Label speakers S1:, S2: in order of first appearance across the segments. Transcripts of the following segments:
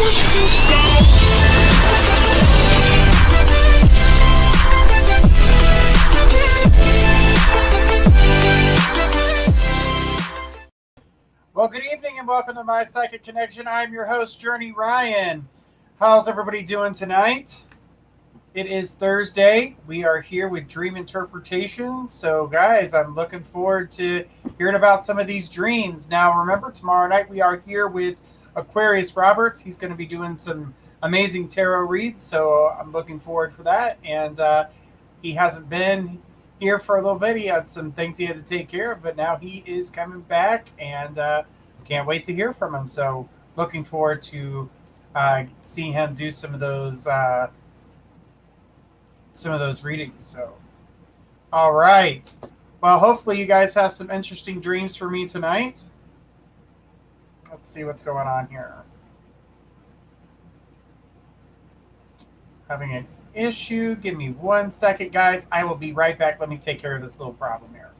S1: Well, good evening and welcome to my Psychic Connection. I'm your host, Journey Ryan. How's everybody doing tonight? It is Thursday. We are here with dream interpretations. So, guys, I'm looking forward to hearing about some of these dreams. Now, remember, tomorrow night we are here with Aquarius Roberts. He's going to be doing some amazing tarot reads, so I'm looking forward for that. And he hasn't been here for a little bit. He had some things he had to take care of, but now he is coming back, and can't wait to hear from him. So looking forward to seeing him do some of those readings. So, all right. Well, hopefully you guys have some interesting dreams for me tonight. Let's see what's going on here. Having an issue. Give me 1 second, guys. I will be right back. Let me take care of this little problem here.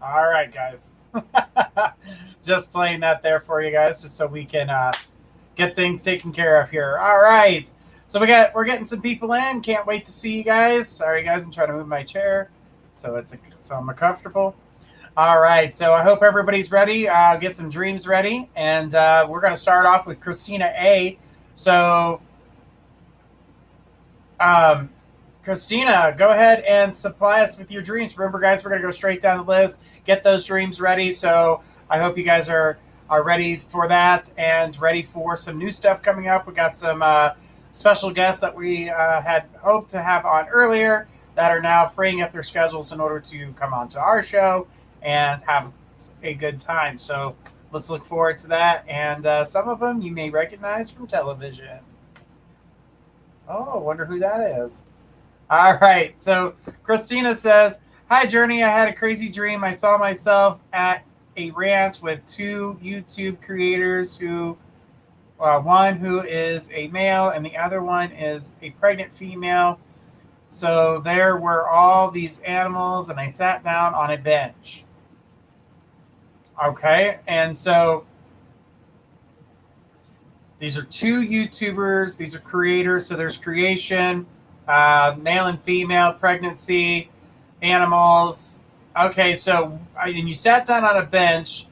S1: All right, guys. Just playing that there for you guys, just so we can get things taken care of here. All right. So we're getting some people in. Can't wait to see you guys. Sorry, guys. I'm trying to move my chair so I'm comfortable. All right. So I hope everybody's ready. Get some dreams ready, and we're going to start off with Christina A. So, Christina, go ahead and supply us with your dreams. Remember, guys, we're going to go straight down the list, get those dreams ready. So I hope you guys are ready for that and ready for some new stuff coming up. We got some special guests that we had hoped to have on earlier that are now freeing up their schedules in order to come on to our show and have a good time. So let's look forward to that. And some of them you may recognize from television. Oh, I wonder who that is. All right, so Christina says, "Hi, Journey. I had a crazy dream. I saw myself at a ranch with two YouTube creators who, one who is a male and the other one is a pregnant female. So there were all these animals, and I sat down on a bench." Okay, and so these are two YouTubers. These are creators. So there's creation. Male and female, pregnancy, animals. Okay, so and you sat down on a bench.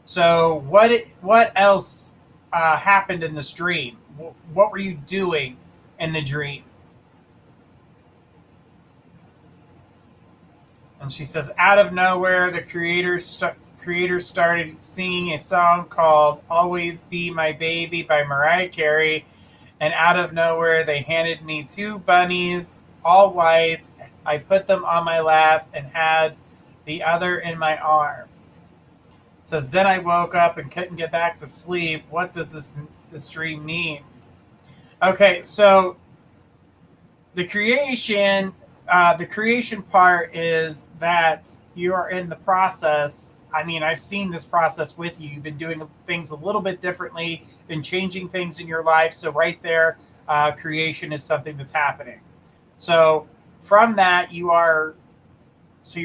S1: So what else happened in this dream? What were you doing in the dream? And she says, out of nowhere, the creator started singing a song called "Always Be My Baby" by Mariah Carey. And out of nowhere, they handed me two bunnies, all white. I put them on my lap and had the other in my arm. It says, then I woke up and couldn't get back to sleep. What does this dream mean? Okay, so the creation part is that you are in the process. I mean, I've seen this process with you. You've been doing things a little bit differently, been changing things in your life. So right there, creation is something that's happening. So from that, you're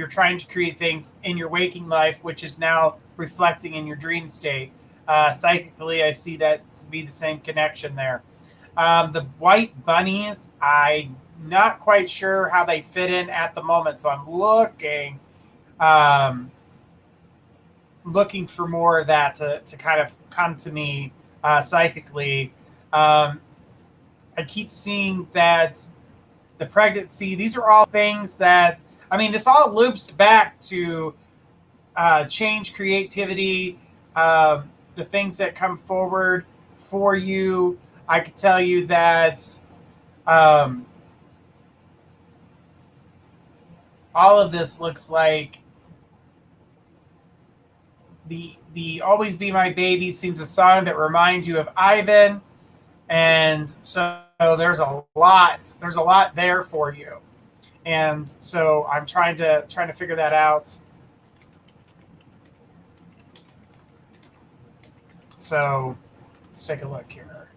S1: trying to create things in your waking life, which is now reflecting in your dream state. Psychically, I see that to be the same connection there. The white bunnies, I'm not quite sure how they fit in at the moment. So I'm looking for more of that to kind of come to me psychically. I keep seeing that the pregnancy, these are all things that, I mean, this all loops back to change, creativity, the things that come forward for you. I could tell you that all of this looks like the Always Be My Baby seems a song that reminds you of Ivan. And so there's a lot there for you. And so I'm trying to figure that out. So let's take a look here.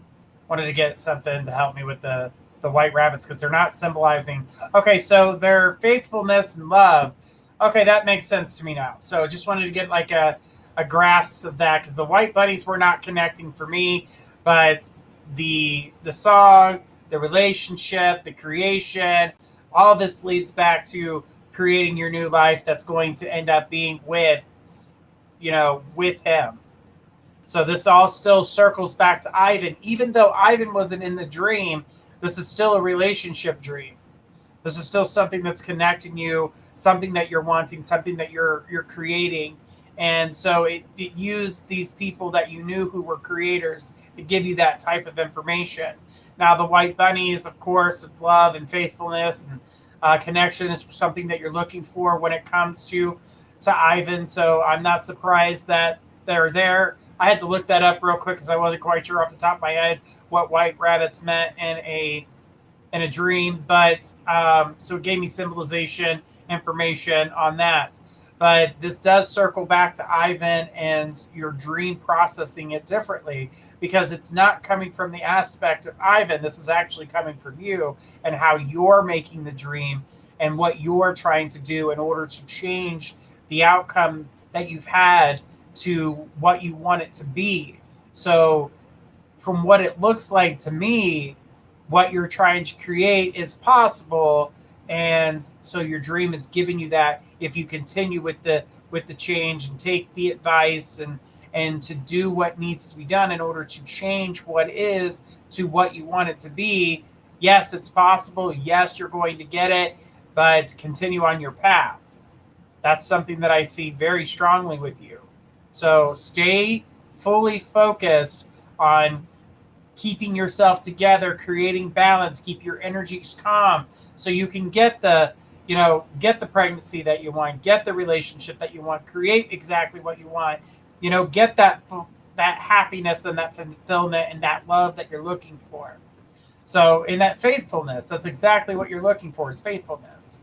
S1: Wanted to get something to help me with the white rabbits because they're not symbolizing. Okay, so their faithfulness and love. Okay, that makes sense to me now. So just wanted to get like a grasp of that because the white bunnies were not connecting for me, but the song, the relationship, the creation, all this leads back to creating your new life that's going to end up being with, with him. So this all still circles back to Ivan. Even though Ivan wasn't in the dream, this is still a relationship dream. This is still something that's connecting you, something that you're wanting, something that you're creating. And so it used these people that you knew who were creators to give you that type of information. Now the white bunny is, of course, love and faithfulness and connection is something that you're looking for when it comes to Ivan. So I'm not surprised that they're there. I had to look that up real quick because I wasn't quite sure off the top of my head what white rabbits meant in a dream, but so it gave me symbolization information on that. But this does circle back to Ivan and your dream processing it differently because it's not coming from the aspect of Ivan. This is actually coming from you and how you're making the dream and what you're trying to do in order to change the outcome that you've had to what you want it to be. So from what it looks like to me, what you're trying to create is possible, and so your dream is giving you that if you continue with the change and take the advice and to do what needs to be done in order to change what is to what you want it to be. Yes, it's possible. Yes, you're going to get it, but continue on your path. That's something that I see very strongly with you. So stay fully focused on keeping yourself together, creating balance, keep your energies calm so you can get get the pregnancy that you want, get the relationship that you want, create exactly what you want, get that happiness and that fulfillment and that love that you're looking for. So in that faithfulness, that's exactly what you're looking for is faithfulness.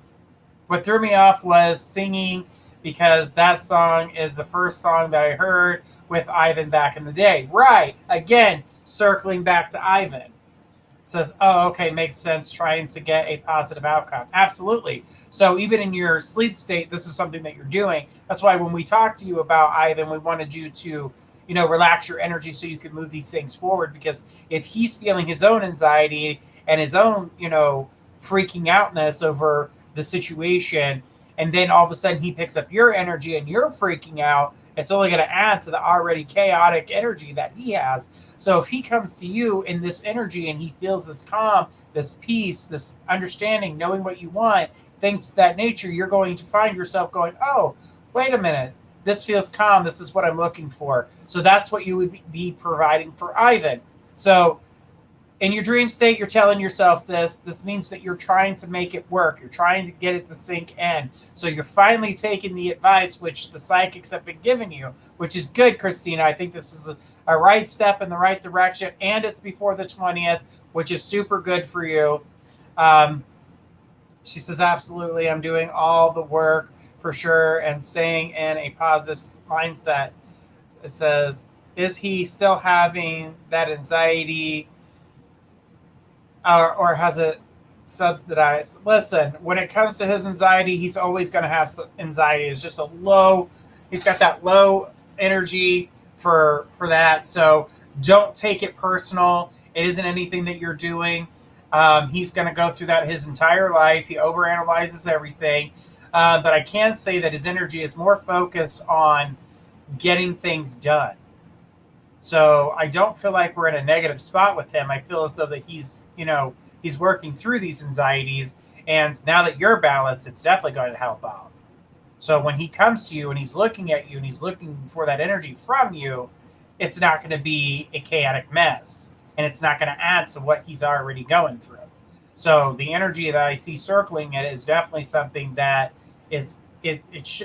S1: What threw me off was singing because that song is the first song that I heard with Ivan back in the day. Right. Again, circling back to Ivan. It says, oh, okay, makes sense, trying to get a positive outcome. Absolutely. So even in your sleep state, this is something that you're doing. That's why when we talked to you about Ivan, we wanted you to, relax your energy so you can move these things forward. Because if he's feeling his own anxiety and his own, freaking outness over the situation, and then all of a sudden he picks up your energy and you're freaking out, it's only going to add to the already chaotic energy that he has. So if he comes to you in this energy and he feels this calm, this peace, this understanding, knowing what you want, things of that nature, you're going to find yourself going, oh, wait a minute, this feels calm, this is what I'm looking for. So that's what you would be providing for Ivan. So in your dream state, you're telling yourself this. This means that you're trying to make it work. You're trying to get it to sink in. So you're finally taking the advice which the psychics have been giving you, which is good, Christina. I think this is a right step in the right direction, and it's before the 20th, which is super good for you. She says, absolutely, I'm doing all the work for sure and staying in a positive mindset. It says, is he still having that anxiety? Or has it subsidized? Listen, when it comes to his anxiety, he's always going to have anxiety. It's just he's got that low energy for that. So don't take it personal. It isn't anything that you're doing. He's going to go through that his entire life. He overanalyzes everything. But I can say that his energy is more focused on getting things done. So I don't feel like we're in a negative spot with him. I feel as though that he's working through these anxieties. And now that you're balanced, it's definitely going to help out. So when he comes to you and he's looking at you and he's looking for that energy from you, it's not going to be a chaotic mess. And it's not going to add to what he's already going through. So the energy that I see circling it is definitely something that is,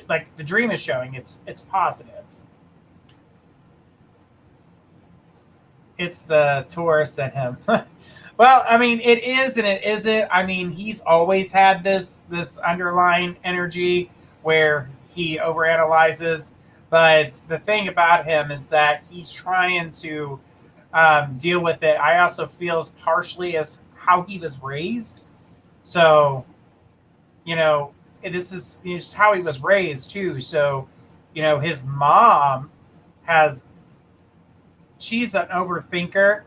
S1: like the dream is showing, it's positive. It's the Taurus in him. Well, I mean, it is and it isn't. I mean, he's always had this underlying energy where he overanalyzes. But the thing about him is that he's trying to deal with it. I also feel as partially as how he was raised. So, you know, this is just how he was raised too. So, his mom has she's an overthinker,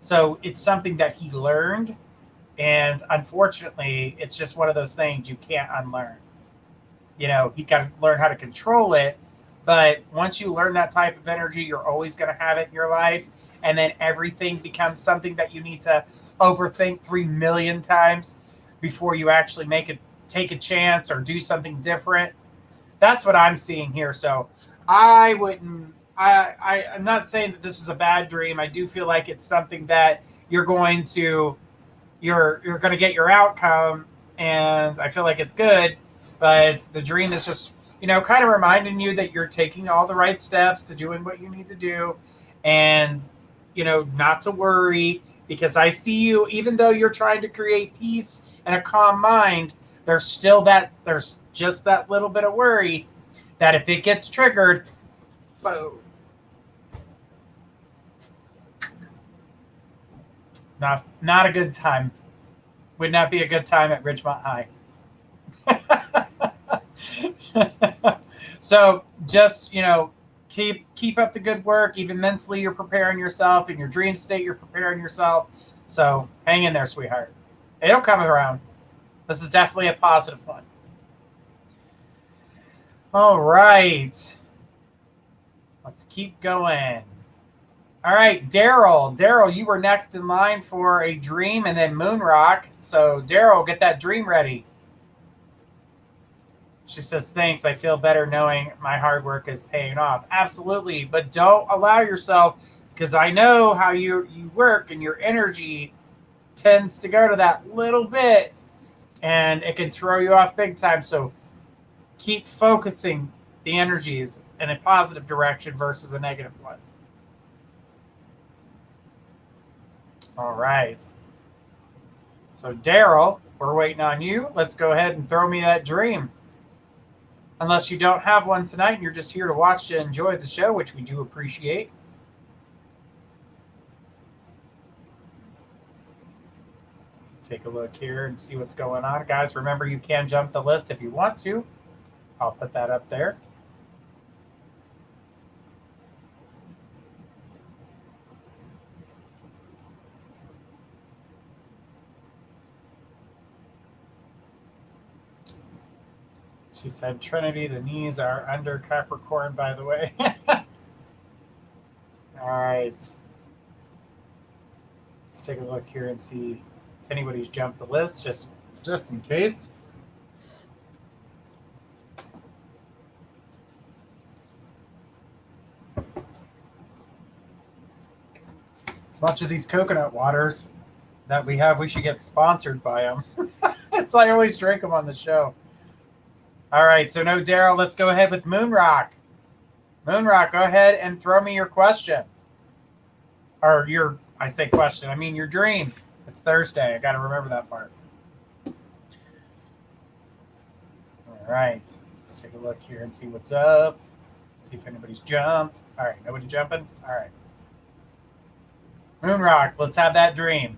S1: so it's something that he learned, and unfortunately, it's just one of those things you can't unlearn. He got to learn how to control it, but once you learn that type of energy, you're always going to have it in your life, and then everything becomes something that you need to overthink 3 million times before you actually take a chance or do something different. That's what I'm seeing here. So I wouldn't. I'm not saying that this is a bad dream. I do feel like it's something that you're going to get your outcome, and I feel like it's good. But the dream is just kind of reminding you that you're taking all the right steps to doing what you need to do, and not to worry, because I see you, even though you're trying to create peace and a calm mind, there's just that little bit of worry that if it gets triggered, boom. Not a good time. Would not be a good time at Ridgemont High. So just keep up the good work. Even mentally, you're preparing yourself. In your dream state, you're preparing yourself. So hang in there, sweetheart. It'll come around. This is definitely a positive one. All right. Let's keep going. All right, Daryl. Daryl, you were next in line for a dream, and then Moonrock. So Daryl, get that dream ready. She says, thanks. I feel better knowing my hard work is paying off. Absolutely. But don't allow yourself, because I know how you work, and your energy tends to go to that little bit, and it can throw you off big time. So keep focusing the energies in a positive direction versus a negative one. All right. So Daryl, we're waiting on you. Let's go ahead and throw me that dream. Unless you don't have one tonight and you're just here to watch and enjoy the show, which we do appreciate. Take a look here and see what's going on. Guys, remember you can jump the list if you want to. I'll put that up there. She said, Trinity, the knees are under Capricorn, by the way. All right. Let's take a look here and see if anybody's jumped the list, just in case. As much of these coconut waters that we have, we should get sponsored by them. It's like I always drink them on the show. All right, so no Daryl, let's go ahead with Moonrock. Moonrock, go ahead and throw me your question. Or I say question, I mean your dream. It's Thursday, I got to remember that part. All right, let's take a look here and see what's up. See if anybody's jumped. All right, nobody jumping? All right. Moonrock, let's have that dream.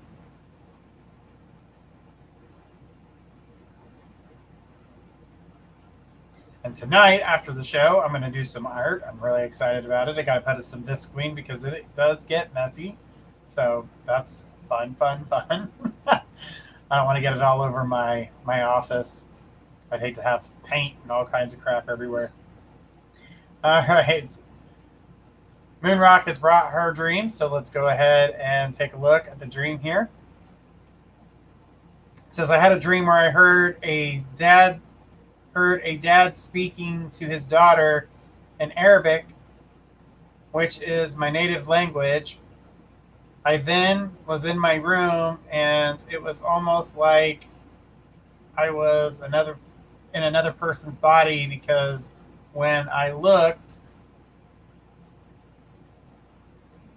S1: And tonight, after the show, I'm going to do some art. I'm really excited about it. I got to put up some disc queen because it does get messy. So that's fun. I don't want to get it all over my office. I'd hate to have paint and all kinds of crap everywhere. All right. Moonrock has brought her dream, so let's go ahead and take a look at the dream here. It says, I had a dream where I heard a dad speaking to his daughter in Arabic, which is my native language. I then was in my room, and it was almost like I was in another person's body, because when I looked,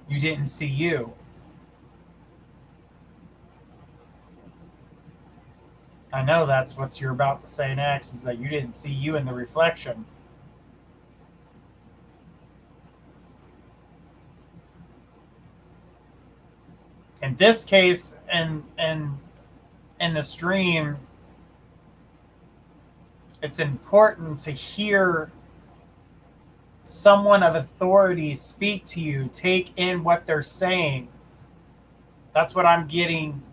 S1: you didn't see you. I know that's what you're about to say next, is that you didn't see you in the reflection. In this case, in this dream, it's important to hear someone of authority speak to you, take in what they're saying. That's what I'm getting.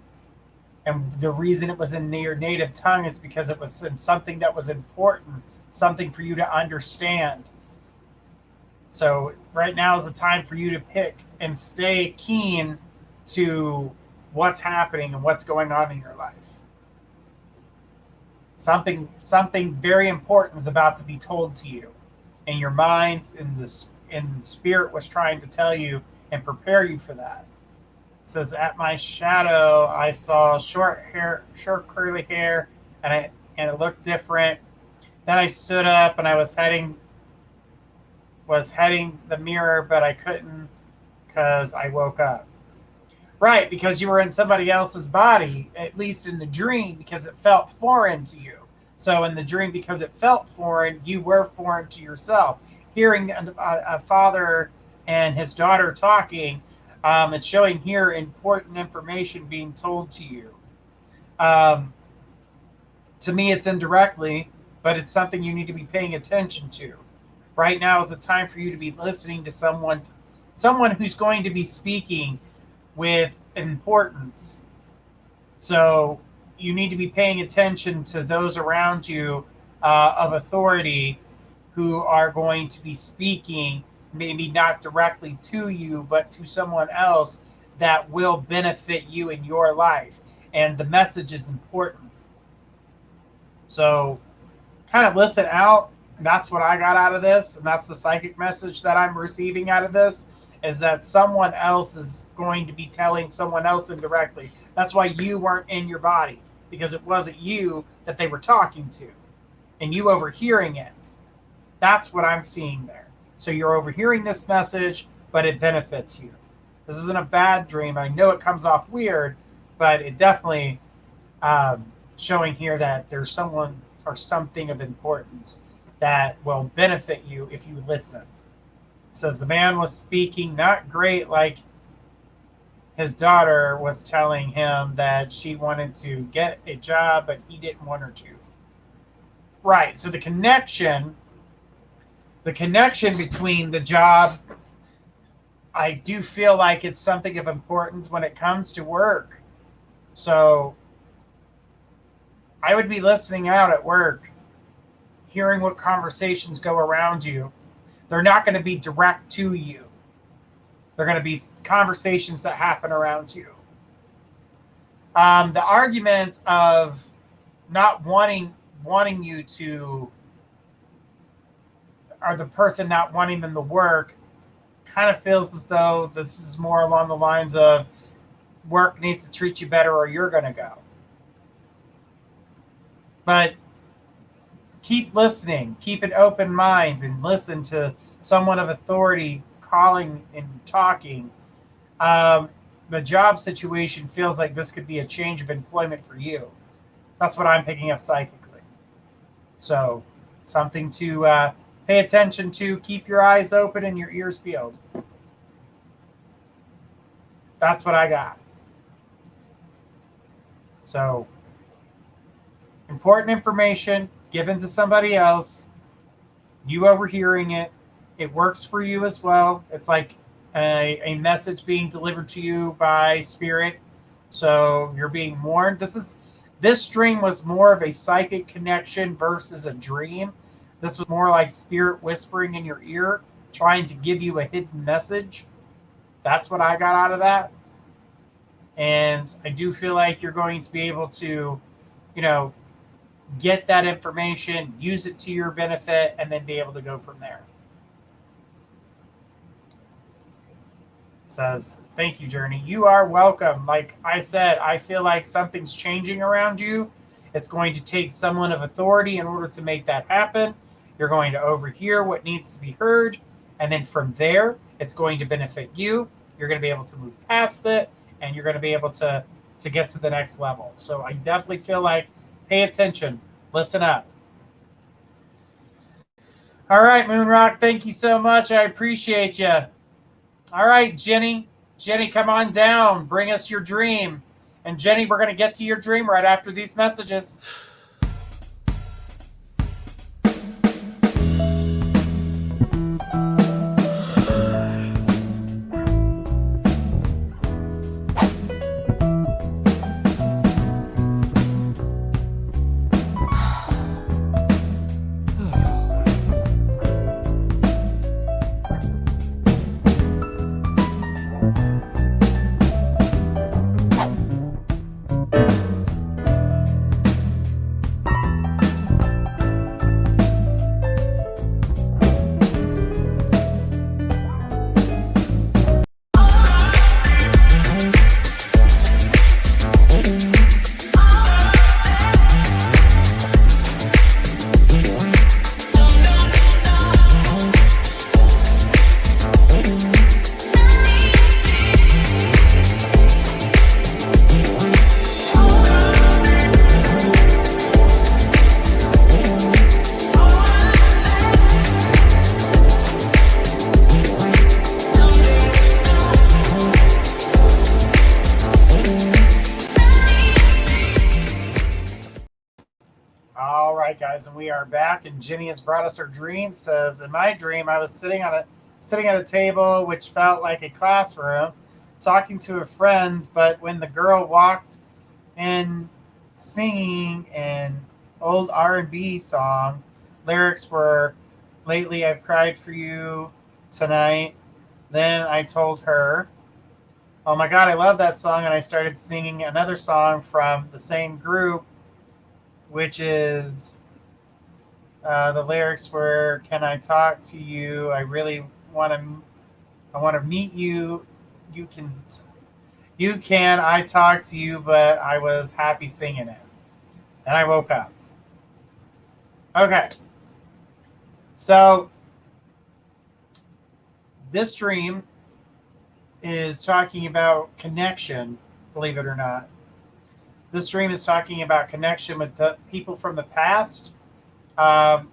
S1: And the reason it was in your native tongue is because it was in something that was important, something for you to understand. So right now is the time for you to pick and stay keen to what's happening and what's going on in your life. Something very important is about to be told to you, and your mind and the spirit was trying to tell you and prepare you for that. It says, at my shadow I saw short curly hair, and it looked different. Then I stood up and I was heading the mirror, but I couldn't because I woke up. Right, because you were in somebody else's body, at least in the dream, because it felt foreign to you. So in the dream, because it felt foreign, you were foreign to yourself. Hearing a father and his daughter talking, it's showing here important information being told to you. To me, it's indirectly, but it's something you need to be paying attention to. Right now is the time for you to be listening to someone who's going to be speaking with importance. So you need to be paying attention to those around you of authority who are going to be speaking, maybe not directly to you, but to someone else that will benefit you in your life. And the message is important. So kind of listen out. That's what I got out of this. And that's the psychic message that I'm receiving out of this, is that someone else is going to be telling someone else indirectly. That's why you weren't in your body, because it wasn't you that they were talking to, and you overhearing it. That's what I'm seeing there. So you're overhearing this message, but it benefits you. This isn't a bad dream. I know it comes off weird, but it definitely showing here that there's someone or something of importance that will benefit you if you listen. It says the man was speaking not great, like his daughter was telling him that she wanted to get a job, but he didn't want her to. Right. So the connection between the job, I do feel like it's something of importance when it comes to work. So I would be listening out at work, hearing what conversations go around you. They're not going to be direct to you. They're going to be conversations that happen around you. The argument of not wanting you to, or the person not wanting them to work, kind of feels as though this is more along the lines of work needs to treat you better or you're going to go. But keep listening, keep an open mind, and listen to someone of authority calling and talking. The job situation feels like this could be a change of employment for you. That's what I'm picking up psychically. So something to pay attention to. Keep your eyes open and your ears peeled. That's what I got. So important information given to somebody else, you overhearing it. It works for you as well. It's like a message being delivered to you by spirit. So you're being warned. This dream was more of a psychic connection versus a dream. This was more like spirit whispering in your ear, trying to give you a hidden message. That's what I got out of that. And I do feel like you're going to be able to, get that information, use it to your benefit, and then be able to go from there. Says, thank you, Journey. You are welcome. Like I said, I feel like something's changing around you. It's going to take someone of authority in order to make that happen. You're going to overhear what needs to be heard. And then from there, it's going to benefit you. You're going to be able to move past it, and you're going to be able to get to the next level. So I definitely feel like Pay attention. Listen up. All right, Moonrock, thank you so much. I appreciate you. All right, Jenny. Jenny, come on down. Bring us your dream. And Jenny, we're going to get to your dream right after these messages. Guys, and we are back, and Jenny has brought us her dream. Says, in my dream, I was sitting at a table which felt like a classroom, talking to a friend, but when the girl walked in singing an old R&B song, lyrics were, lately I've cried for you tonight. Then I told her, oh my God, I love that song, and I started singing another song from the same group, which is the lyrics were, "Can I talk to you? I really want to. I want to meet you. You can. I talk to you, but I was happy singing it." Then I woke up. Okay. So this dream is talking about connection. Believe it or not, this dream is talking about connection with the people from the past. The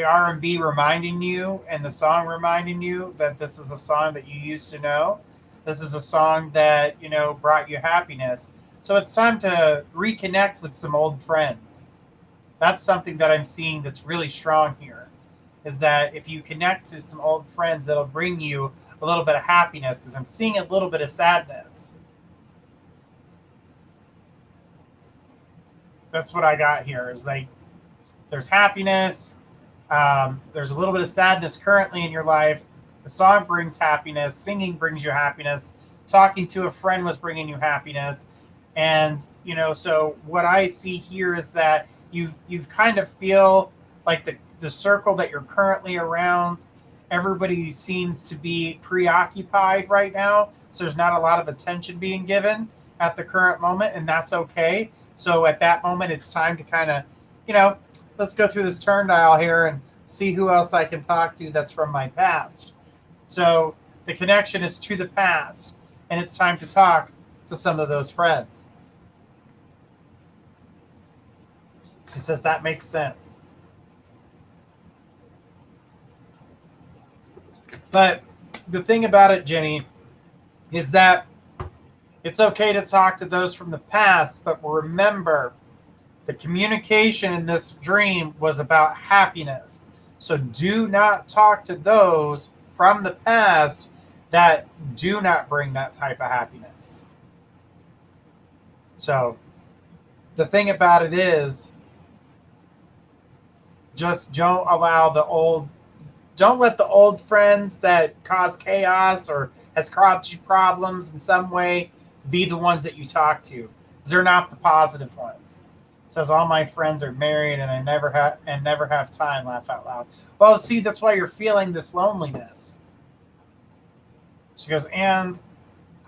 S1: R&B reminding you and the song reminding you that this is a song that you used to know. This is a song that, brought you happiness. So it's time to reconnect with some old friends. That's something that I'm seeing that's really strong here, is that if you connect to some old friends, it'll bring you a little bit of happiness, because I'm seeing a little bit of sadness. That's what I got here, is like, there's happiness. There's a little bit of sadness currently in your life. The song brings happiness. Singing brings you happiness. Talking to a friend was bringing you happiness. And, so what I see here is that you've kind of feel like the circle that you're currently around, everybody seems to be preoccupied right now. So there's not a lot of attention being given at the current moment, and that's okay. So at that moment, it's time to kind of, let's go through this turn dial here and see who else I can talk to that's from my past. So the connection is to the past, and it's time to talk to some of those friends. She says that makes sense. But the thing about it, Jenny, is that it's okay to talk to those from the past, but remember, the communication in this dream was about happiness. So do not talk to those from the past that do not bring that type of happiness. So the thing about it is, just don't let the old friends that cause chaos or has caused you problems in some way be the ones that you talk to, because they're not the positive ones. It says, all my friends are married and I never have time, laugh out loud. Well, see, that's why you're feeling this loneliness. She goes, and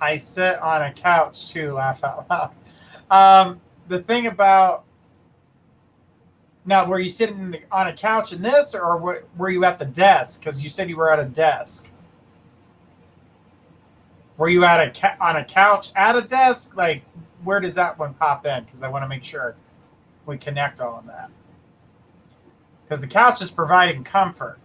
S1: I sit on a couch too, laugh out loud. The thing about, now, were you sitting on a couch in this, or were you at the desk? Because you said you were at a desk. Were you on a couch at a desk? Like, where does that one pop in? Because I want to make sure we connect all of that. Because the couch is providing comfort.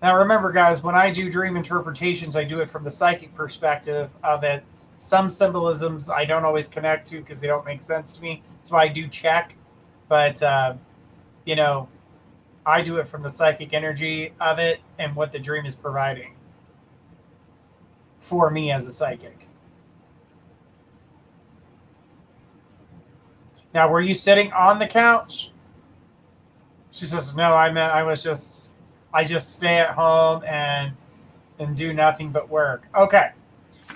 S1: Now remember, guys, when I do dream interpretations, I do it from the psychic perspective of it. Some symbolisms I don't always connect to because they don't make sense to me. That's why I do check. But, you know, I do it from the psychic energy of it and what the dream is providing for me as a psychic. Now, were you sitting on the couch? She says, no, I just stay at home and do nothing but work. Okay.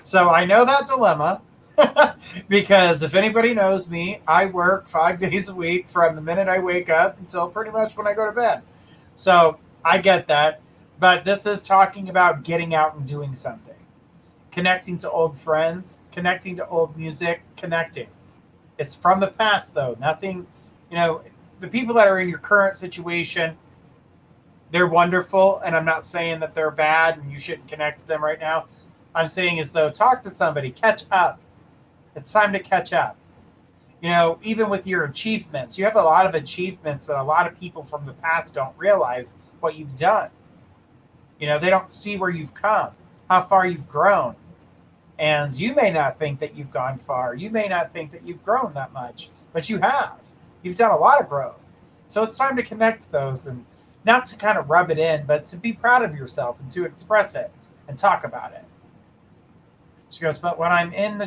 S1: So I know that dilemma because if anybody knows me, I work 5 days a week from the minute I wake up until pretty much when I go to bed. So I get that. But this is talking about getting out and doing something. Connecting to old friends, connecting to old music, connecting. It's from the past, though. Nothing, the people that are in your current situation, they're wonderful, and I'm not saying that they're bad and you shouldn't connect to them right now. I'm saying is, though, talk to somebody, catch up. It's time to catch up. Even with your achievements, you have a lot of achievements that a lot of people from the past don't realize what you've done. They don't see where you've come, how far you've grown. And you may not think that you've gone far. You may not think that you've grown that much, but you have. You've done a lot of growth. So it's time to connect those, and not to kind of rub it in, but to be proud of yourself and to express it and talk about it. She goes, but when I'm in the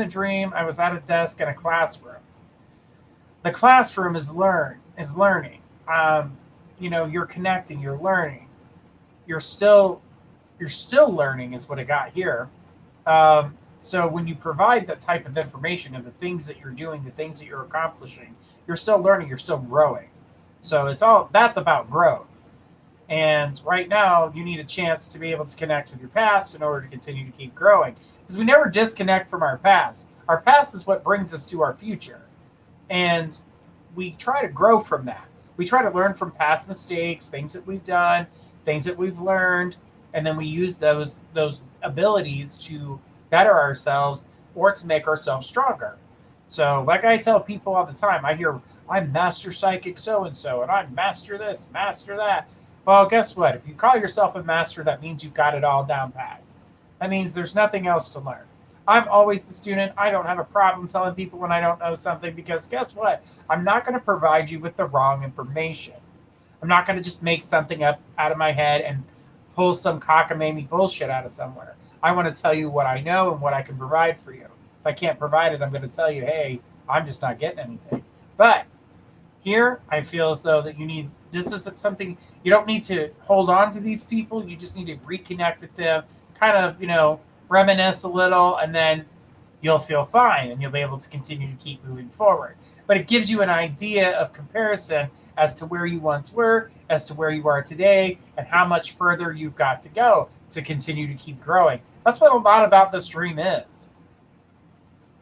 S1: dream, I was at a desk in a classroom. The classroom is learning. You're connecting, you're learning. You're still learning is what I got here. So when you provide that type of information of the things that you're doing, the things that you're accomplishing, you're still learning, you're still growing. So that's about growth. And right now, you need a chance to be able to connect with your past in order to continue to keep growing. Because we never disconnect from our past. Our past is what brings us to our future. And we try to grow from that. We try to learn from past mistakes, things that we've done, things that we've learned, and then we use those abilities to better ourselves or to make ourselves stronger. So like I tell people all the time, I hear, I'm Master Psychic so-and-so, and I'm Master this, Master that. Well, guess what? If you call yourself a master, that means you've got it all down packed. That means there's nothing else to learn. I'm always the student. I don't have a problem telling people when I don't know something because guess what? I'm not going to provide you with the wrong information. I'm not going to just make something up out of my head and pull some cockamamie bullshit out of somewhere. I want to tell you what I know and what I can provide for you. If I can't provide it, I'm going to tell you, hey, I'm just not getting anything. But here, I feel as though that this is something, you don't need to hold on to these people. You just need to reconnect with them, kind of, reminisce a little, and then you'll feel fine and you'll be able to continue to keep moving forward. But it gives you an idea of comparison as to where you once were, as to where you are today, and how much further you've got to go to continue to keep growing. That's what a lot about this dream is.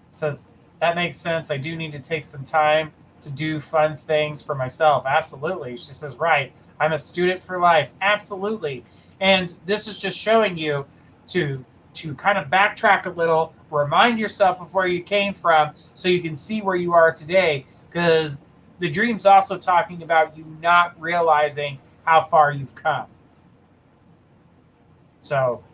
S1: It says, that makes sense. I do need to take some time to do fun things for myself. Absolutely. She says, right. I'm a student for life. Absolutely. And this is just showing you to kind of backtrack a little, remind yourself of where you came from so you can see where you are today, because the dream's also talking about you not realizing how far you've come. So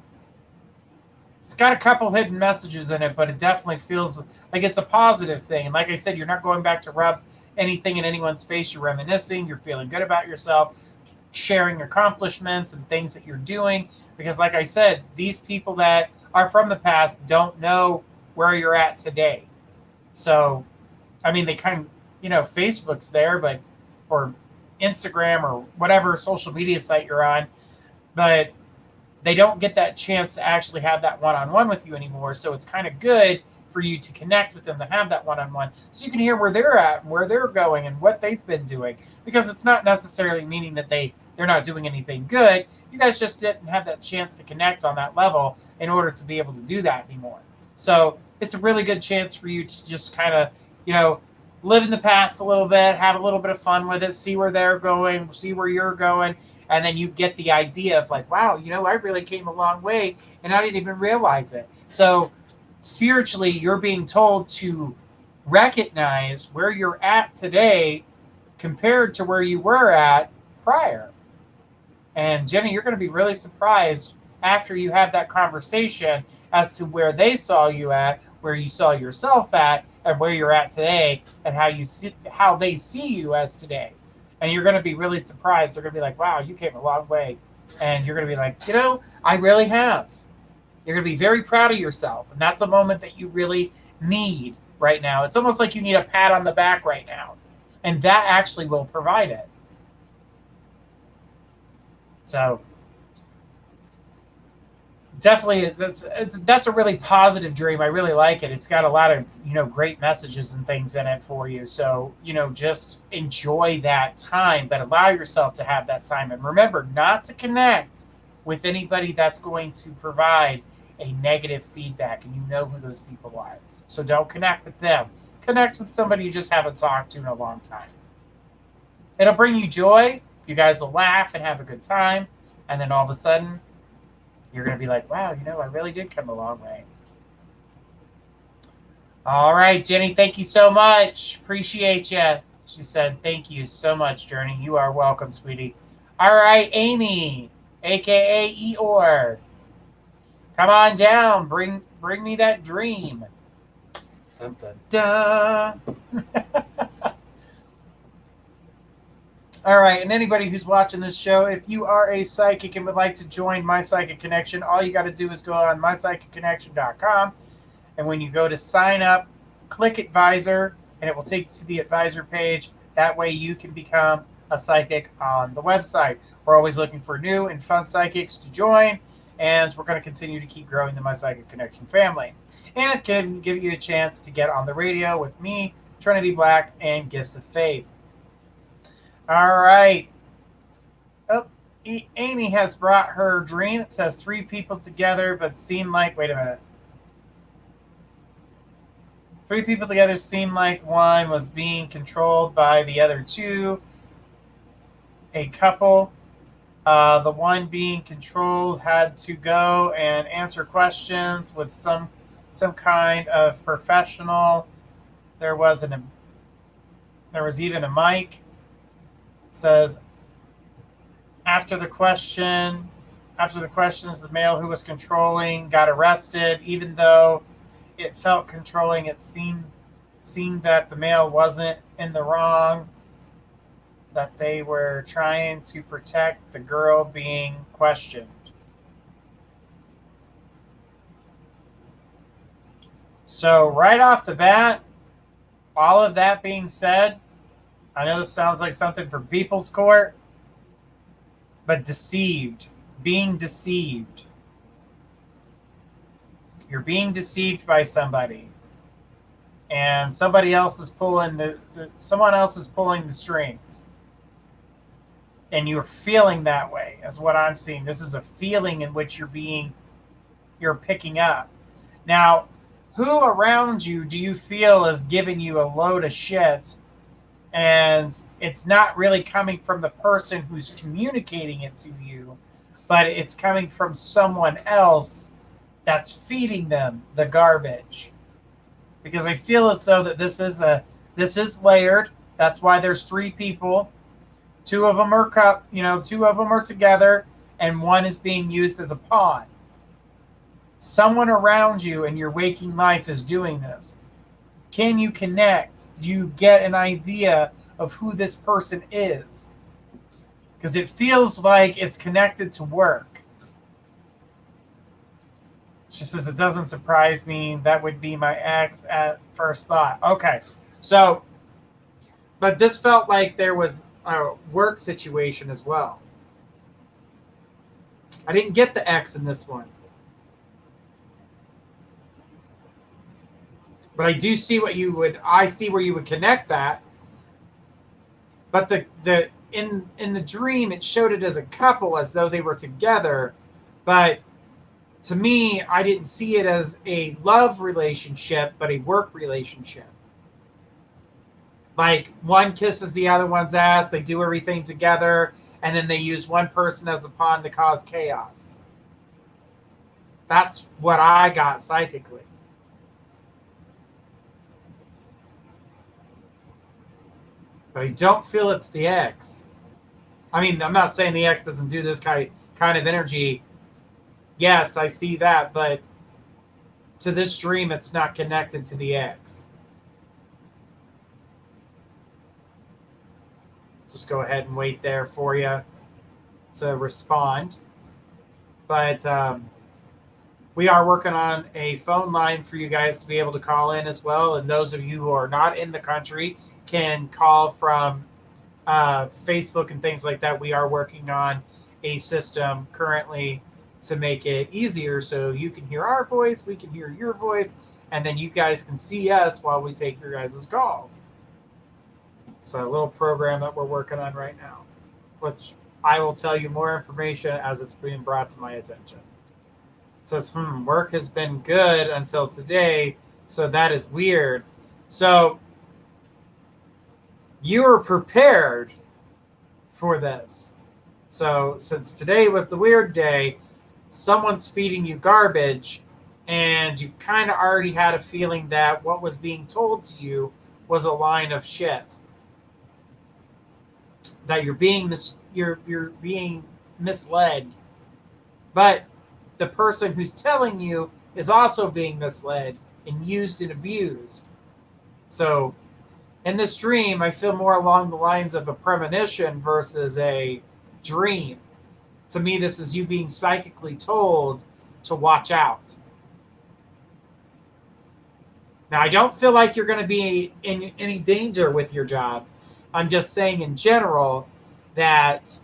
S1: it's got a couple hidden messages in it, but it definitely feels like it's a positive thing. And like I said, you're not going back to rub anything in anyone's face. You're reminiscing. You're feeling good about yourself, sharing accomplishments and things that you're doing. Because like I said, these people that are from the past don't know where you're at today. So, I mean, they kind of, Facebook's there, or Instagram or whatever social media site you're on, but they don't get that chance to actually have that one-on-one with you anymore. So it's kind of good for you to connect with them, to have that one-on-one, so you can hear where they're at and where they're going and what they've been doing. Because it's not necessarily meaning that they're not doing anything good. You guys just didn't have that chance to connect on that level in order to be able to do that anymore. So it's a really good chance for you to just kind of, live in the past a little bit, have a little bit of fun with it, see where they're going, see where you're going, and then you get the idea of like, wow, I really came a long way and I didn't even realize it. So spiritually, you're being told to recognize where you're at today compared to where you were at prior. And Jenny, you're going to be really surprised after you have that conversation as to where they saw you at, where you saw yourself at, and where you're at today, and how they see you as today. And you're going to be really surprised. They're going to be like, wow, you came a long way. And you're going to be like, I really have. You're going to be very proud of yourself. And that's a moment that you really need right now. It's almost like you need a pat on the back right now. And that actually will provide it. So definitely, that's a really positive dream. I really like it. It's got a lot of great messages and things in it for you. So just enjoy that time, but allow yourself to have that time. And remember not to connect with anybody that's going to provide a negative feedback, and you know who those people are. So don't connect with them. Connect with somebody you just haven't talked to in a long time. It'll bring you joy. You guys will laugh and have a good time, and then all of a sudden, you're going to be like, wow, I really did come a long way. All right, Jenny, thank you so much. Appreciate you. She said, thank you so much, Journey. You are welcome, sweetie. All right, Amy, a.k.a. Eeyore. Come on down. Bring me that dream. Dun, dun, dun. All right, and anybody who's watching this show, if you are a psychic and would like to join My Psychic Connection, all you got to do is go on mypsychicconnection.com, and when you go to sign up, click advisor, and it will take you to the advisor page. That way you can become a psychic on the website. We're always looking for new and fun psychics to join, and we're going to continue to keep growing the My Psychic Connection family. And can give you a chance to get on the radio with me, Trinity Black, and Gifts of Faith. All right. Oh, Amy has brought her dream. It says 3 people together, but seem like, wait a minute. 3 people together seemed like one was being controlled by the other 2. A couple. The one being controlled had to go and answer questions with some kind of professional. There was even a mic. Says after the questions, the male who was controlling got arrested. Even though it felt controlling, it seemed that the male wasn't in the wrong, that they were trying to protect the girl being questioned. So right off the bat, all of that being said, I know this sounds like something for People's Court, but being deceived. You're being deceived by somebody, and somebody else is pulling someone else is pulling the strings, and you're feeling that way. That's what I'm seeing. This is a feeling in which you're picking up. Now, who around you do you feel is giving you a load of shit? And it's not really coming from the person who's communicating it to you, but it's coming from someone else that's feeding them the garbage. Because I feel as though that this is layered. That's why there's 3 people. 2 of them are 2 of them are together, and one is being used as a pawn. Someone around you in your waking life is doing this. Can you connect? Do you get an idea of who this person is? Because it feels like it's connected to work. She says, it doesn't surprise me. That would be my ex at first thought. Okay. So, but this felt like there was a work situation as well. I didn't get the ex in this one. But I do see I see where you would connect that. But in the dream, it showed it as a couple, as though they were together. But to me, I didn't see it as a love relationship, but a work relationship. Like one kisses the other one's ass, they do everything together, and then they use one person as a pawn to cause chaos. That's what I got psychically. But I don't feel it's the X. I mean, I'm not saying the X doesn't do this kind of energy. Yes, I see that, but to this dream, it's not connected to the X. Just go ahead and wait there for you to respond. But we are working on a phone line for you guys to be able to call in as well. And those of you who are not in the country can call from Facebook and things like that. We are working on a system currently to make it easier so you can hear our voice, we can hear your voice, and then you guys can see us while we take your guys' calls. So a little program that we're working on right now, which I will tell you more information as it's being brought to my attention. It says, work has been good until today, so that is weird. So you were prepared for this. So since today was the weird day, someone's feeding you garbage, and you kind of already had a feeling that what was being told to you was a line of shit. That you're being misled. But the person who's telling you is also being misled and used and abused. So in this dream, I feel more along the lines of a premonition versus a dream. To me, this is you being psychically told to watch out. Now, I don't feel like you're going to be in any danger with your job. I'm just saying in general that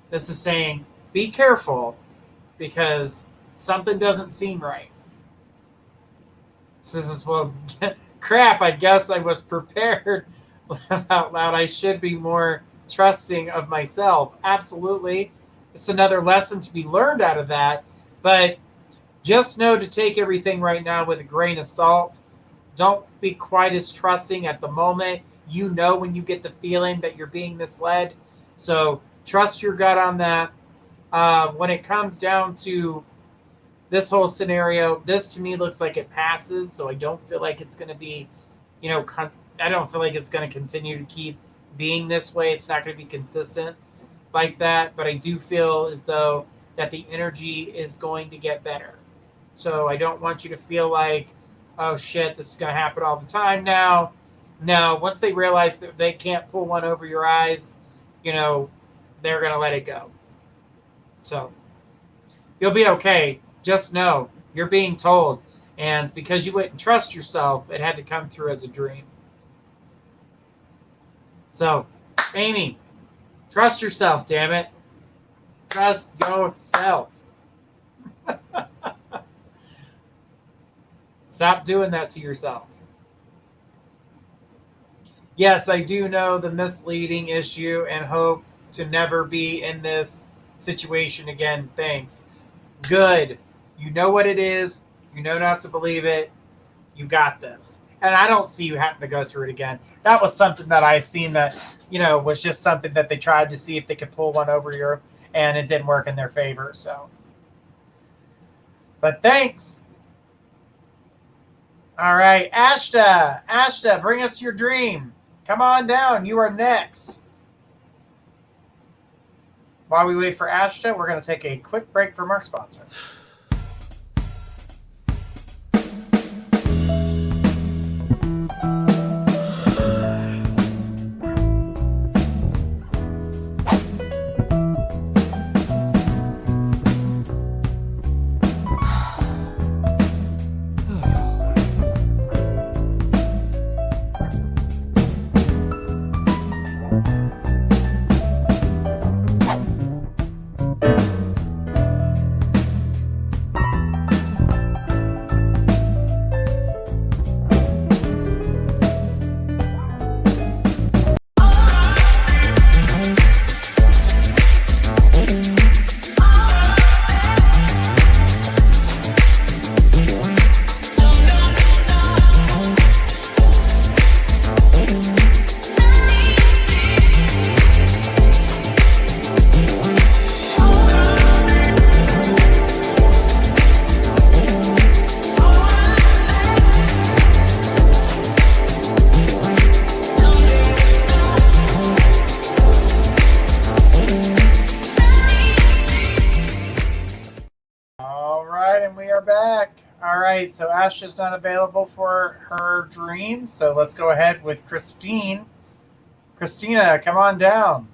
S1: this is saying be careful because something doesn't seem right. So this is, well, crap, I guess I was prepared out loud. I should be more trusting of myself. Absolutely. It's another lesson to be learned out of that. But just know to take everything right now with a grain of salt. Don't be quite as trusting at the moment. You know when you get the feeling that you're being misled. So trust your gut on that. When it comes down to this whole scenario, this to me looks like it passes. So I don't feel like it's going to be, I don't feel like it's going to continue to keep being this way. It's not going to be consistent like that. But I do feel as though that the energy is going to get better. So I don't want you to feel like, oh shit, this is going to happen all the time now. No, once they realize that they can't pull one over your eyes, they're going to let it go. So you'll be okay. Just know you're being told. And it's because you wouldn't trust yourself, it had to come through as a dream. So, Amy, trust yourself, damn it. Trust yourself. Stop doing that to yourself. Yes, I do know the misleading issue and hope to never be in this situation again. Thanks. Good. You know what it is. You know not to believe it. You got this. And I don't see you having to go through it again. That was something that I seen that, was just something that they tried to see if they could pull one over you, and it didn't work in their favor. So, but thanks. All right, Ashta. Ashta, bring us your dream. Come on down. You are next. While we wait for Ashta, we're going to take a quick break from our sponsor. All right, so Asha's not available for her dream, so let's go ahead with Christine. Christina, come on down.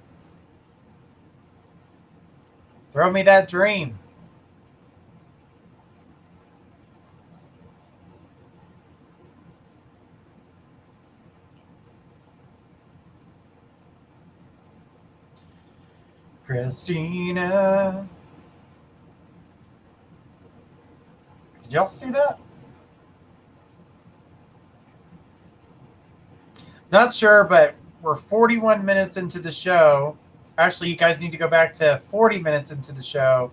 S1: Throw me that dream. Christina. Did y'all see that? Not sure, but we're 41 minutes into the show. Actually, you guys need to go back to 40 minutes into the show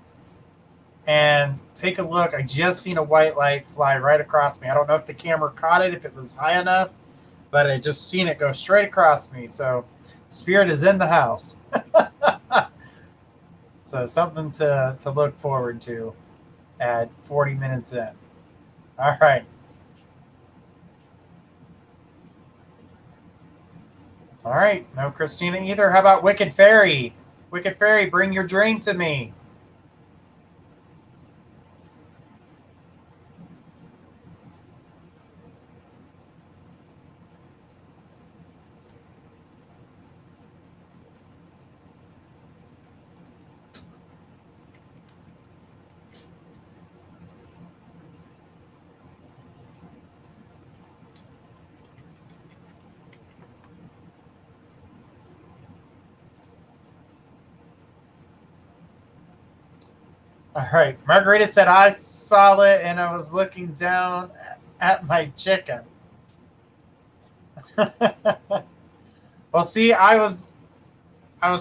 S1: and take a look. I just seen a white light fly right across me. I don't know if the camera caught it, if it was high enough, but I just seen it go straight across me. So spirit is in the house. So something to look forward to at 40 minutes in. All right. All right. No Christina either. How about Wicked Fairy? Wicked Fairy, bring your dream to me. All right. Margarita said, I saw it and I was looking down at my chicken. Well, see, I was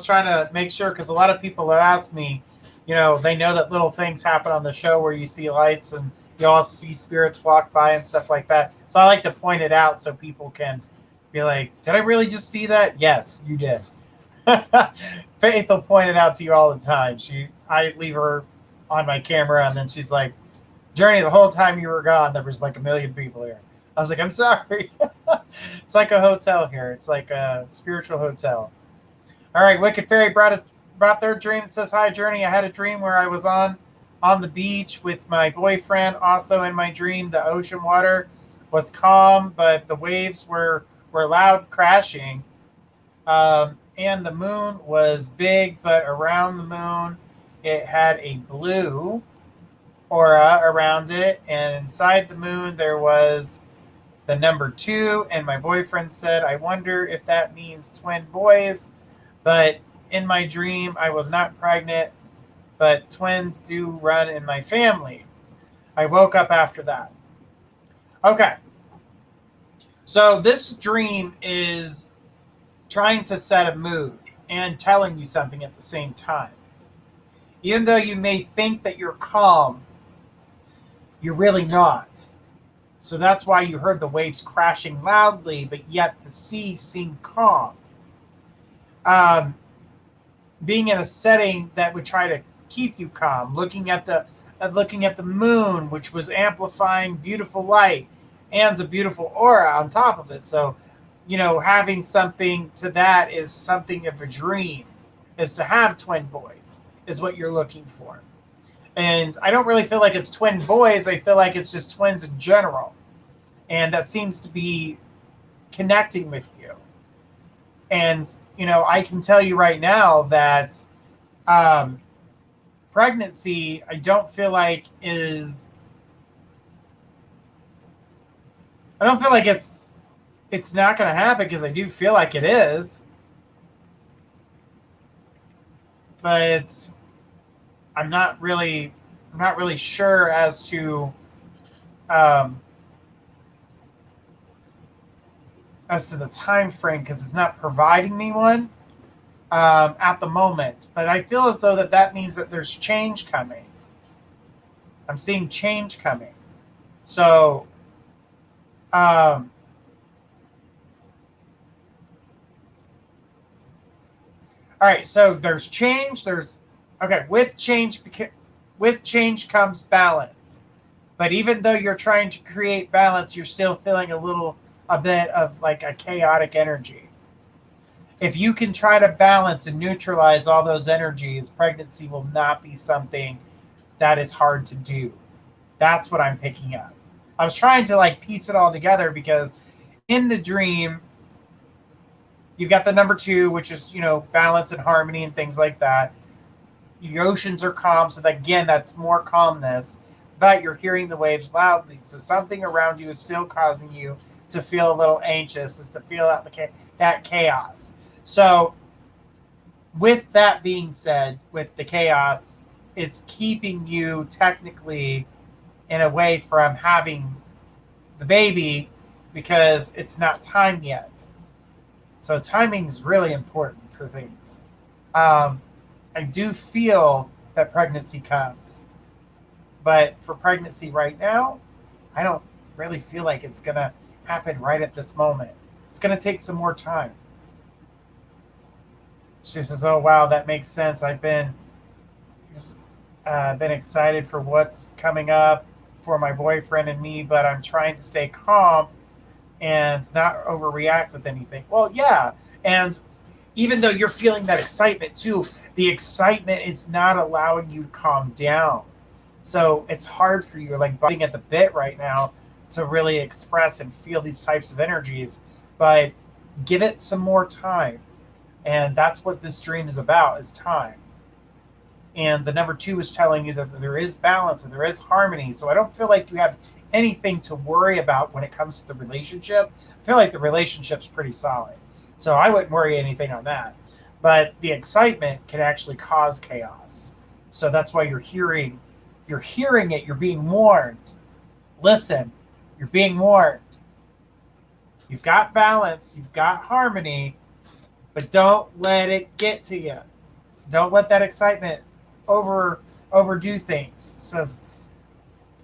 S1: trying to make sure, because a lot of people have asked me, they know that little things happen on the show where you see lights and you all see spirits walk by and stuff like that. So I like to point it out so people can be like, did I really just see that? Yes, you did. Faith will point it out to you all the time. I leave her on my camera, and then she's like, Journey, the whole time you were gone, there was like a million people here. I was like, I'm sorry. It's like a hotel here. It's like a spiritual hotel. All right, Wicked Fairy brought their dream. It says, hi, Journey. I had a dream where I was on the beach with my boyfriend. Also in my dream, the ocean water was calm, but the waves were loud crashing. And the moon was big, but around the moon, it had a blue aura around it. And inside the moon, there was the number 2. And my boyfriend said, I wonder if that means twin boys. But in my dream, I was not pregnant, but twins do run in my family. I woke up after that. Okay. So this dream is trying to set a mood and telling you something at the same time. Even though you may think that you're calm, you're really not. So that's why you heard the waves crashing loudly, but yet the sea seemed calm. Being in a setting that would try to keep you calm, looking at the moon, which was amplifying beautiful light and a beautiful aura on top of it. So, having something to that is something of a dream, is to have twin boys, is what you're looking for. And I don't really feel like it's twin boys. I feel like it's just twins in general. And that seems to be connecting with you. And, I can tell you right now that pregnancy, I don't feel like it's not going to happen, because I do feel like it is. But I'm not really sure as to the time frame, because it's not providing me one at the moment. But I feel as though that means that there's change coming. I'm seeing change coming. So all right, so there's change. With change comes balance. But even though you're trying to create balance, you're still feeling a bit of like a chaotic energy. If you can try to balance and neutralize all those energies, pregnancy will not be something that is hard to do. That's what I'm picking up. I was trying to like piece it all together because in the dream, you've got the number 2, which is, balance and harmony and things like that. Your oceans are calm. So that, again, that's more calmness, but you're hearing the waves loudly. So something around you is still causing you to feel a little anxious, is to feel out that chaos. So with that being said, with the chaos, it's keeping you technically in a way from having the baby because it's not time yet. So timing is really important for things. I do feel that pregnancy comes, but for pregnancy right now, I don't really feel like it's going to happen right at this moment. It's going to take some more time. She says, oh, wow, that makes sense. I've been excited for what's coming up for my boyfriend and me, but I'm trying to stay calm and not overreact with anything. Well, yeah. And even though you're feeling that excitement too, the excitement is not allowing you to calm down. So it's hard for you, like biting at the bit right now to really express and feel these types of energies, but give it some more time. And that's what this dream is about, is time. And the number 2 is telling you that there is balance and there is harmony. So I don't feel like you have anything to worry about when it comes to the relationship. I feel like the relationship's pretty solid. So I wouldn't worry anything on that. But the excitement can actually cause chaos. So that's why you're hearing it, you're being warned. Listen, you're being warned. You've got balance, you've got harmony, but don't let it get to you. Don't let that excitement overdo things. It says,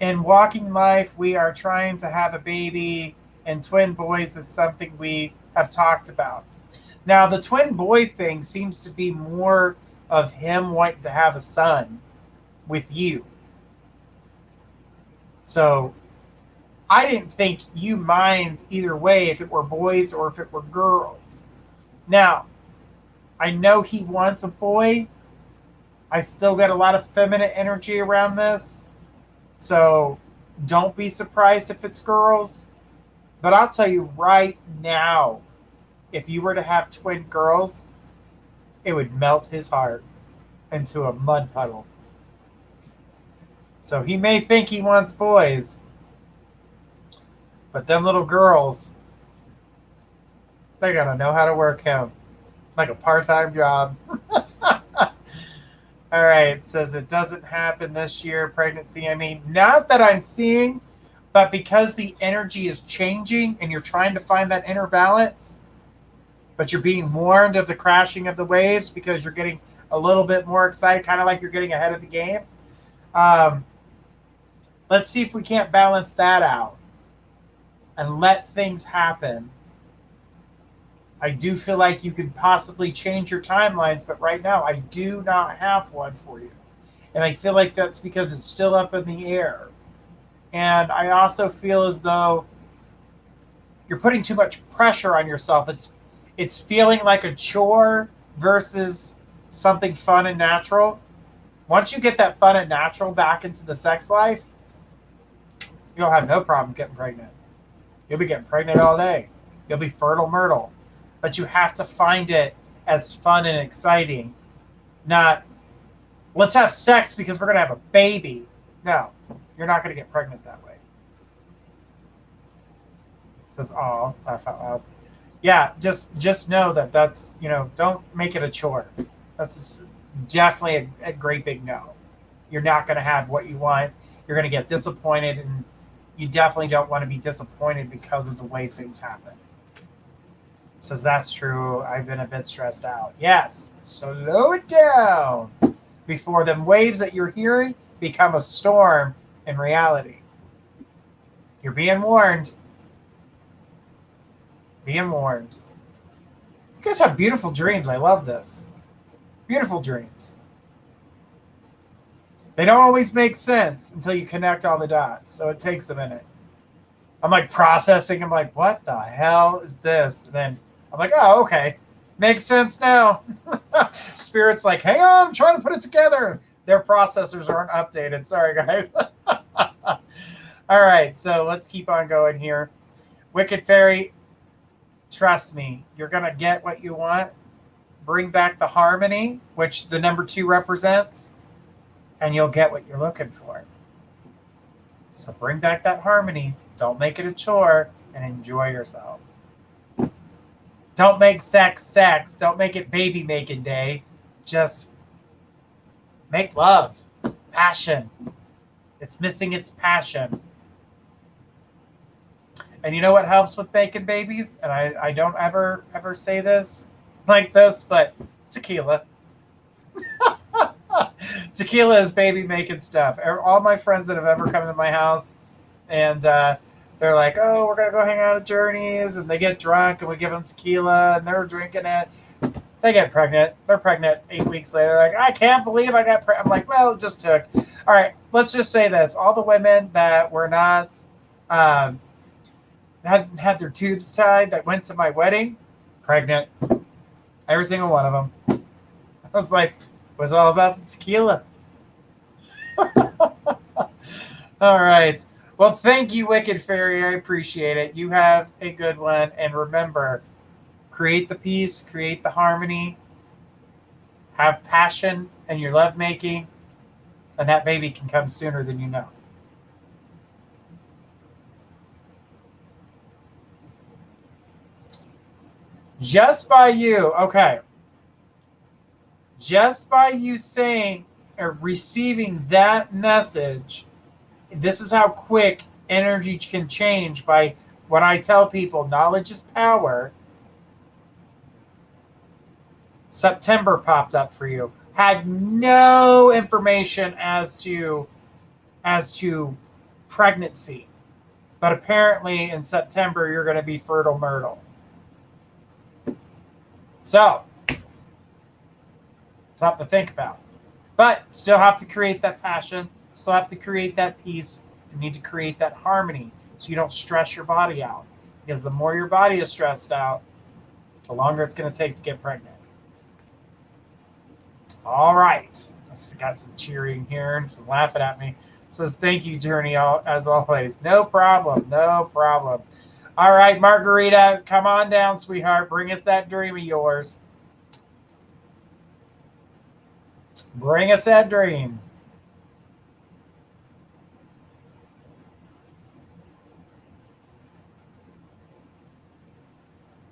S1: in walking life, we are trying to have a baby, and twin boys is something we have talked about. Now, the twin boy thing seems to be more of him wanting to have a son with you. So I didn't think you mind either way if it were boys or if it were girls. Now, I know he wants a boy. I still get a lot of feminine energy around this. So don't be surprised if it's girls. But I'll tell you right now, if you were to have twin girls, it would melt his heart into a mud puddle. So he may think he wants boys, but them little girls, they gotta know how to work him. Like a part-time job. All right, it says it doesn't happen this year, pregnancy. I mean, not that I'm seeing, but because the energy is changing and you're trying to find that inner balance, but you're being warned of the crashing of the waves because you're getting a little bit more excited, kind of like you're getting ahead of the game. Let's see if we can't balance that out and let things happen. I do feel like you could possibly change your timelines, but right now I do not have one for you. And I feel like that's because it's still up in the air. And I also feel as though you're putting too much pressure on yourself. It's feeling like a chore versus something fun and natural. Once you get that fun and natural back into the sex life, you'll have no problems getting pregnant. You'll be getting pregnant all day. You'll be fertile myrtle. But you have to find it as fun and exciting. Not, let's have sex because we're going to have a baby. No, you're not going to get pregnant that way. It says, oh, laugh out loud. Yeah, just know that's, don't make it a chore. That's definitely a great big no. You're not going to have what you want. You're going to get disappointed, and you definitely don't want to be disappointed because of the way things happen. Says that's true. I've been a bit stressed out. Yes, slow it down before them waves that you're hearing become a storm in reality. You're being warned. Being warned. You guys have beautiful dreams. I love this. Beautiful dreams. They don't always make sense until you connect all the dots, so it takes a minute. I'm like processing. I'm like, what the hell is this? And then I'm like, oh, okay. Makes sense now. Spirit's like, hang on, I'm trying to put it together. Their processors aren't updated. Sorry, guys. All right, so let's keep on going here. Wicked Fairy, trust me, you're going to get what you want. Bring back the harmony, which the number 2 represents, and you'll get what you're looking for. So bring back that harmony. Don't make it a chore, and enjoy yourself. Don't make sex sex. Don't make it baby making day. Just make love, passion. It's missing its passion. And you know what helps with making babies? And I don't ever say this like this, but tequila. Tequila is baby making stuff. All my friends that have ever come to my house and they're like, oh, we're going to go hang out at Journey's, and they get drunk and we give them tequila and they're drinking it. They get pregnant. They're pregnant 8 weeks later. They're like, I can't believe I got pregnant. I'm like, well, it just took. All right, let's just say this. All the women that were not, hadn't had their tubes tied that went to my wedding, pregnant. Every single one of them. I was like, it was all about the tequila. All right. Well, thank you, Wicked Fairy. I appreciate it. You have a good one. And remember, create the peace, create the harmony, have passion in your lovemaking, and that baby can come sooner than you know. Just by you, okay. Just by you saying or receiving that message, this is how quick energy can change by what I tell people, knowledge is power. September popped up for you. Had no information as to pregnancy. But apparently in September you're going to be fertile myrtle. So, something to think about. But still have to create that passion, still have to create that peace, you need to create that harmony so you don't stress your body out. Because the more your body is stressed out, the longer it's going to take to get pregnant. All right. I got some cheering here and some laughing at me. It says, thank you, Journey, as always. No problem. No problem. All right, Margarita, come on down, sweetheart. Bring us that dream of yours. Bring us that dream.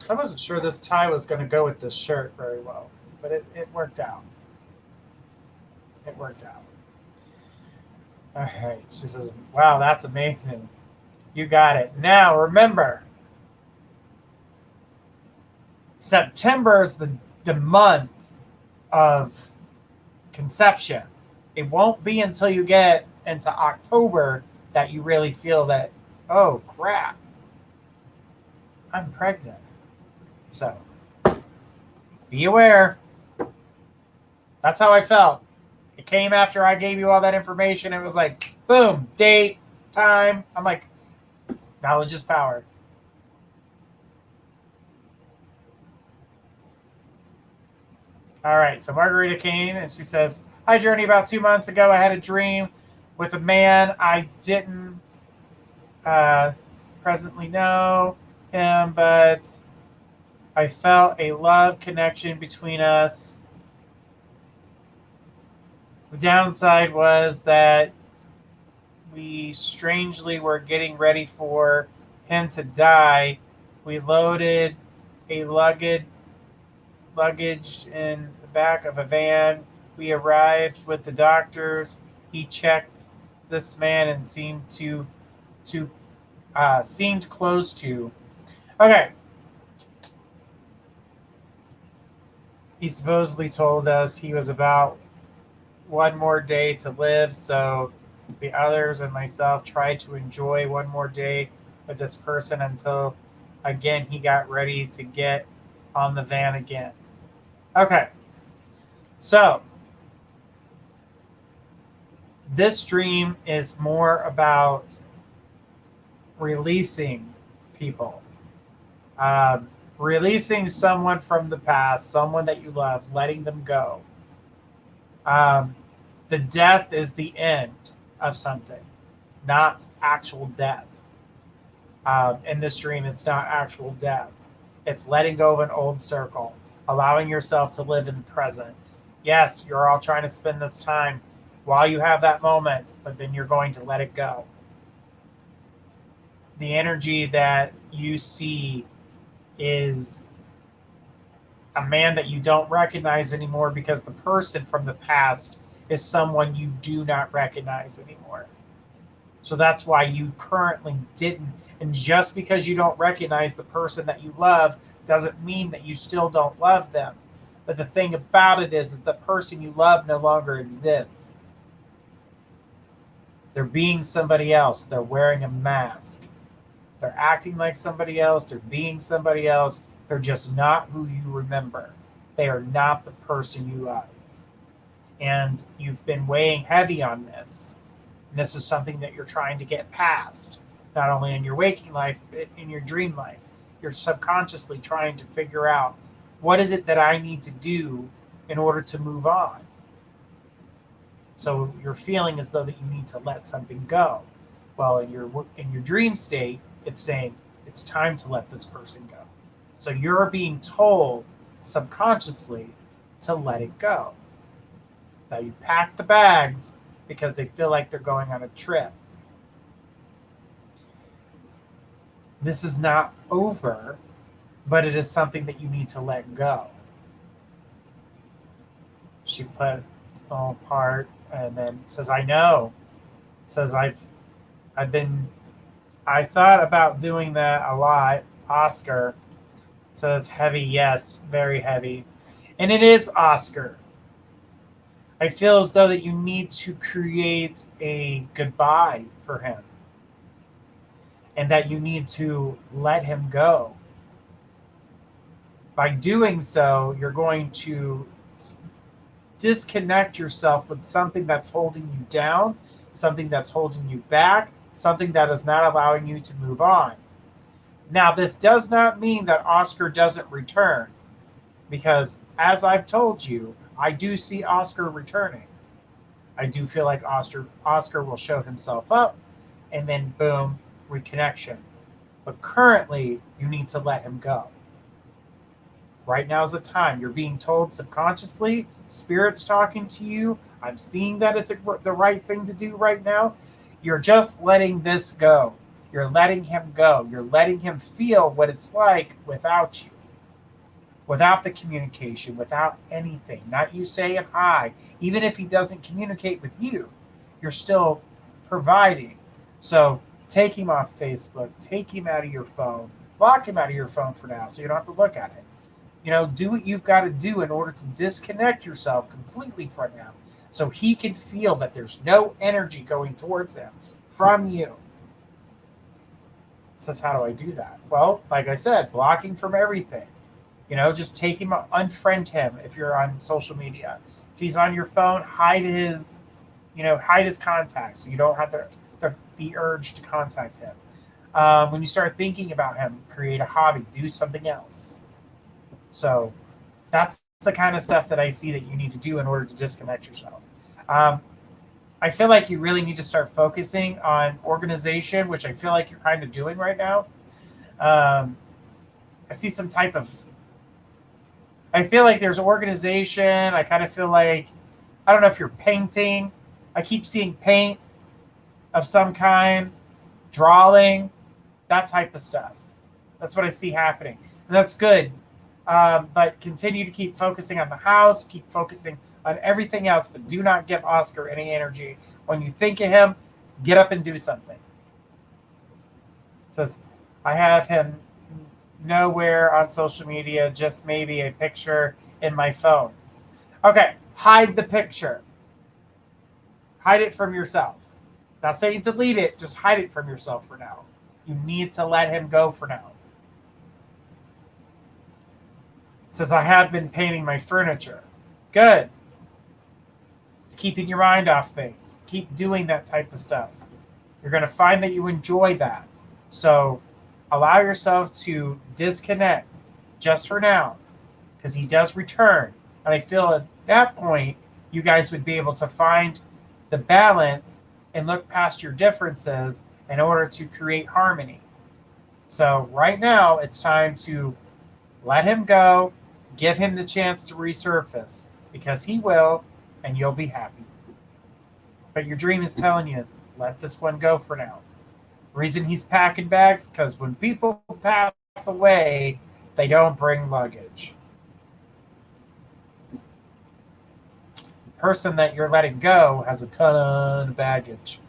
S1: I wasn't sure this tie was going to go with this shirt very well, but it worked out. It worked out. All right. She says, wow, that's amazing. You got it. Now, remember, September is the month of conception. It won't be until you get into October that you really feel that, oh, crap, I'm pregnant. So, be aware. That's how I felt. It came after I gave you all that information. It was like, boom, date, time. I'm like, knowledge is power. All right, so Margarita came and she says, hi, Journey. About 2 months ago, I had a dream with a man. I didn't presently know him, but I felt a love connection between us. The downside was that we strangely were getting ready for him to die. We loaded a luggage in the back of a van. We arrived with the doctors. He checked this man and seemed close to. Okay. He supposedly told us he was about one more day to live, so the others and myself tried to enjoy one more day with this person until, again, he got ready to get on the van again. Okay, so this dream is more about releasing people, releasing someone from the past, someone that you love, letting them go. The death is the end of something. not actual death. In this dream, it's not actual death. It's letting go of an old circle, allowing yourself to live in the present. Yes, you're all trying to spend this time while you have that moment, but then you're going to let it go. The energy that you see is a man that you don't recognize anymore because the person from the past is someone you do not recognize anymore. So that's why you currently didn't. And just because you don't recognize the person that you love doesn't mean that you still don't love them. But the thing about it is the person you love no longer exists. They're being somebody else. They're wearing a mask. They're acting like somebody else. They're being somebody else. They're just not who you remember. They are not the person you love. And you've been weighing heavy on this. And this is something that you're trying to get past, not only in your waking life, but in your dream life. You're subconsciously trying to figure out, what is it that I need to do in order to move on? So you're feeling as though that you need to let something go. Well, in your dream state, it's saying it's time to let this person go. So you're being told subconsciously to let it go. Now you pack the bags because they feel like they're going on a trip. This is not over, but it is something that you need to let go. She put all apart and then says, I know. Says, I thought about doing that a lot. Oscar says, heavy, yes, very heavy. And it is Oscar. I feel as though that you need to create a goodbye for him. And that you need to let him go. By doing so, you're going to disconnect yourself with something that's holding you down, something that's holding you back, something that is not allowing you to move on. Now, this does not mean that Oscar doesn't return, because as I've told you, I do see Oscar returning. I do feel like Oscar will show himself up, and then boom, reconnection. But currently, you need to let him go. Right now is the time. You're being told subconsciously, Spirit's talking to you. I'm seeing that it's the right thing to do right now. You're just letting this go. You're letting him go. You're letting him feel what it's like without you. Without the communication, without anything. Not you saying hi. Even if he doesn't communicate with you, you're still providing. So take him off Facebook. Take him out of your phone. Block him out of your phone for now so you don't have to look at it. Do what you've got to do in order to disconnect yourself completely from him so he can feel that there's no energy going towards him from you. It says, how do I do that? Well, like I said, blocking from everything. Just take him, unfriend him if you're on social media. If he's on your phone, hide his contacts so you don't have the urge to contact him. When you start thinking about him, create a hobby, do something else. So that's the kind of stuff that I see that you need to do in order to disconnect yourself. I feel like you really need to start focusing on organization, which I feel like you're kind of doing right now. I see some type of... I feel like there's organization. I kind of feel like... I don't know if you're painting. I keep seeing paint of some kind, drawing, that type of stuff. That's what I see happening. And that's good. But continue to keep focusing on the house, keep focusing on everything else, but do not give Oscar any energy. When you think of him, get up and do something. It says, I have him nowhere on social media, just maybe a picture in my phone. Okay, hide the picture. Hide it from yourself. Not saying delete it, just hide it from yourself for now. You need to let him go for now. Says, I have been painting my furniture. Good. It's keeping your mind off things. Keep doing that type of stuff. You're going to find that you enjoy that. So allow yourself to disconnect just for now, because he does return. And I feel at that point, you guys would be able to find the balance and look past your differences in order to create harmony. So right now, it's time to let him go, give him the chance to resurface, because he will, and you'll be happy. But your dream is telling you, let this one go for now. The reason he's packing bags, because when people pass away, they don't bring luggage. The person that you're letting go has a ton of baggage.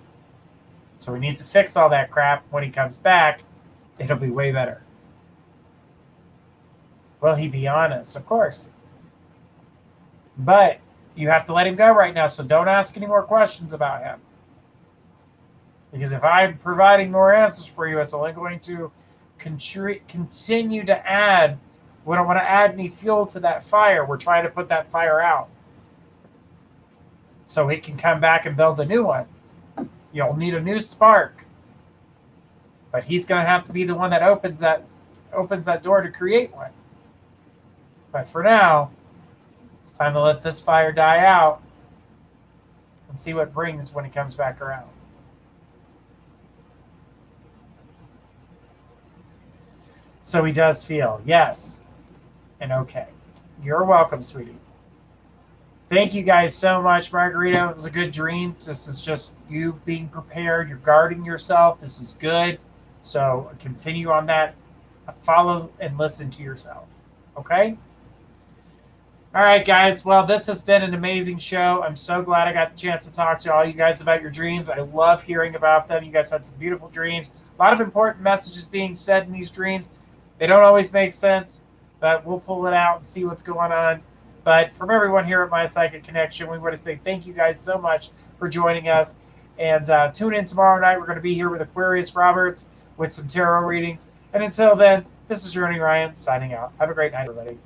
S1: So he needs to fix all that crap. When he comes back, it'll be way better. Will he be honest? Of course. But you have to let him go right now, so don't ask any more questions about him. Because if I'm providing more answers for you, it's only going to continue to add. We don't want to add any fuel to that fire. We're trying to put that fire out, so he can come back and build a new one. You'll need a new spark. But he's going to have to be the one that opens that door to create one. But for now, it's time to let this fire die out and see what it brings when he comes back around. So he does feel yes and okay. You're welcome, sweetie. Thank you guys so much, Margarita. It was a good dream. This is just you being prepared. You're guarding yourself. This is good. So continue on that. Follow and listen to yourself. Okay? All right, guys. Well, this has been an amazing show. I'm so glad I got the chance to talk to all you guys about your dreams. I love hearing about them. You guys had some beautiful dreams. A lot of important messages being said in these dreams. They don't always make sense, but we'll pull it out and see what's going on. But from everyone here at My Psychic Connection, we want to say thank you guys so much for joining us. And tune in tomorrow night. We're going to be here with Aquarius Roberts with some tarot readings. And until then, this is Journey Ryan signing out. Have a great night, everybody.